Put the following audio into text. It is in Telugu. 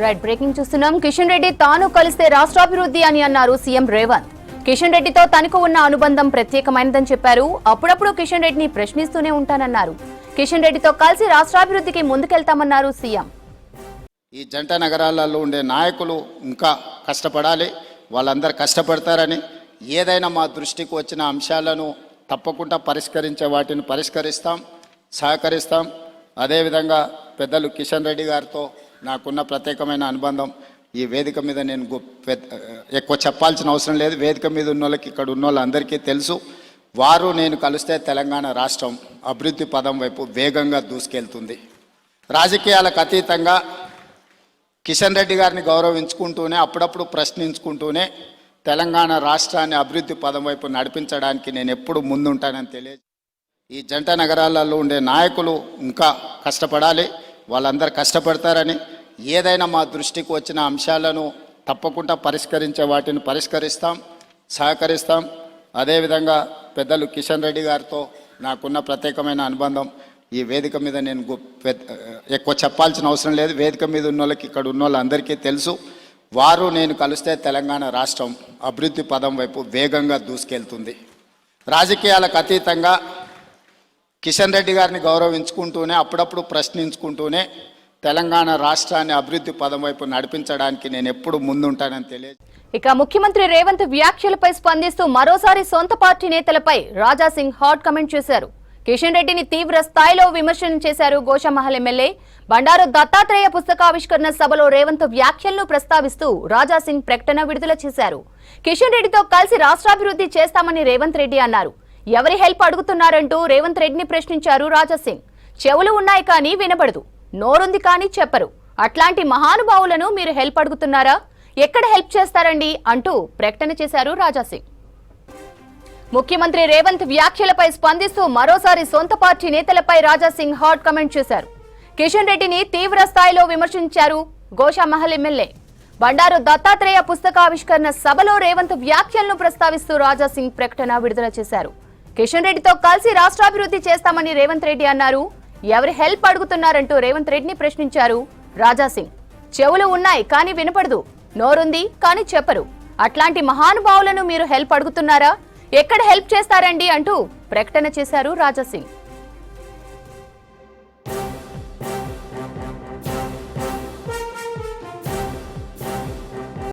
రైట్ బ్రేకింగ్ చూస్తున్నాం. కిషన్ రెడ్డి తాను కలిస్తే రాష్ట్రాభివృద్ధి అని అన్నారు సీఎం రేవంత్. కిషన్ రెడ్డితో తనకు ఉన్న అనుబంధం ప్రత్యేకమైనదని చెప్పారు. అప్పుడప్పుడు కిషన్ రెడ్డిని ప్రశ్నిస్తూనే ఉంటానన్నారు. కిషన్ రెడ్డితో కలిసి రాష్ట్రాభివృద్ధికి ముందుకెళ్తామన్నారు సీఎం. ఈ జంట నగరాలలో ఉండే నాయకులు ఇంకా కష్టపడాలి, వాళ్ళందరూ కష్టపడతారని, ఏదైనా మా దృష్టికి వచ్చిన అంశాలను తప్పకుండా పరిష్కరించే వాటిని పరిష్కరిస్తాం, సహకరిస్తాం. అదేవిధంగా పెద్దలు కిషన్ రెడ్డి గారితో నాకున్న ప్రత్యేకమైన అనుబంధం ఈ వేదిక మీద నేను ఎక్కువ చెప్పాల్సిన అవసరం లేదు. వేదిక మీద ఉన్న వాళ్ళకి, ఇక్కడ ఉన్న వాళ్ళందరికీ తెలుసు. వారు నేను కలిస్తే తెలంగాణ రాష్ట్రం అభివృద్ధి పదం వైపు వేగంగా దూసుకెళ్తుంది. రాజకీయాలకు అతీతంగా కిషన్ రెడ్డి గారిని గౌరవించుకుంటూనే, అప్పుడప్పుడు ప్రశ్నించుకుంటూనే తెలంగాణ రాష్ట్రాన్ని అభివృద్ధి పదం వైపు నడిపించడానికి నేను ఎప్పుడు ముందుంటానని తెలియజేస్తాను. ఈ జంట నగరాలలో ఉండే నాయకులు ఇంకా కష్టపడాలి, వాళ్ళందరూ కష్టపడతారని, ఏదైనా మా దృష్టికి వచ్చిన అంశాలను తప్పకుండా పరిష్కరించే వాటిని పరిష్కరిస్తాం, సహకరిస్తాం. అదేవిధంగా పెద్దలు కిషన్ రెడ్డి గారితో నాకున్న ప్రత్యేకమైన అనుబంధం ఈ వేదిక మీద నేను ఎక్కువ చెప్పాల్సిన అవసరం లేదు. వేదిక మీద ఉన్న వాళ్ళకి, ఇక్కడ ఉన్న వాళ్ళందరికీ తెలుసు. వారు నేను కలిస్తే తెలంగాణ రాష్ట్రం అభివృద్ధి పదం వైపు వేగంగా దూసుకెళ్తుంది. రాజకీయాలకు అతీతంగా కిషన్ రెడ్డి గారిని గౌరవించుకుంటూనే, అప్పుడప్పుడు ప్రశ్నించుకుంటూనే తెలంగాణ రాష్ట్రాన్ని అభివృద్ధి పదం వైపు నడిపించడానికి నేను ఎప్పుడు ముందుంటానని తెలియజేస్తాను. ఇక ముఖ్యమంత్రి రేవంత్ వ్యాఖ్యలపై స్పందిస్తూ మరోసారి సొంత పార్టీ నేతలపై రాజాసింగ్ హాట్ కమెంట్ చేశారు. కిషన్ రెడ్డిని తీవ్ర స్థాయిలో విమర్శలు చేశారు. గోషామహల్ ఎమ్మెల్యే బండారు దత్తాత్రేయ పుస్తకావిష్కరణ సభలో రేవంత్ వ్యాఖ్యలను ప్రస్తావిస్తూ రాజాసింగ్ ప్రకటన విడుదల చేశారు. కిషన్ రెడ్డితో కలిసి రాష్ట్రాభివృద్ధి చేస్తామని రేవంత్ రెడ్డి అన్నారు. ఎవరి హెల్ప్ అడుగుతున్నారంటూ రేవంత్ రెడ్డిని ప్రశ్నించారు రాజాసింగ్. చెవులు ఉన్నాయి కానీ వినబడదు, నోరుంది కానీ చెప్పరు. అట్లాంటి మహానుభావులను మీరు హెల్ప్ అడుగుతున్నారా? ఎక్కడ హెల్ప్ చేస్తారండి అంటూ ప్రకటన చేశారు రాజాసింగ్. ముఖ్యమంత్రి రేవంత్ వ్యాఖ్యలపై స్పందిస్తూ మరోసారి సొంత పార్టీ నేతలపై రాజాసింగ్ హాట్ కమెంట్ చేశారు. కిషన్ రెడ్డిని తీవ్ర స్థాయిలో విమర్శించారు. గోషామహల్ ఎమ్మెల్యే బండారు దత్తాత్రేయ పుస్తకావిష్కరణ సభలో రేవంత్ వ్యాఖ్యలను ప్రస్తావిస్తూ రాజాసింగ్ ప్రకటన విడుదల చేశారు. కిషన్ రెడ్డితో కలిసి రాష్ట్రాభివృద్ధి చేస్తామని రేవంత్ రెడ్డి అన్నారు. ఎవరి హెల్ప్ అడుగుతున్నారంటూ రేవంత్ రెడ్డిని ప్రశ్నించారు రాజాసింగ్. చెవులు ఉన్నాయి కానీ వినపడదు, నోరుంది కానీ చెప్పరు. అట్లాంటి మహానుభావులను మీరు హెల్ప్ అడుగుతున్నారా? ఎక్కడ హెల్ప్ చేస్తారండి అంటూ ప్రకటన చేశారు రాజాసింగ్.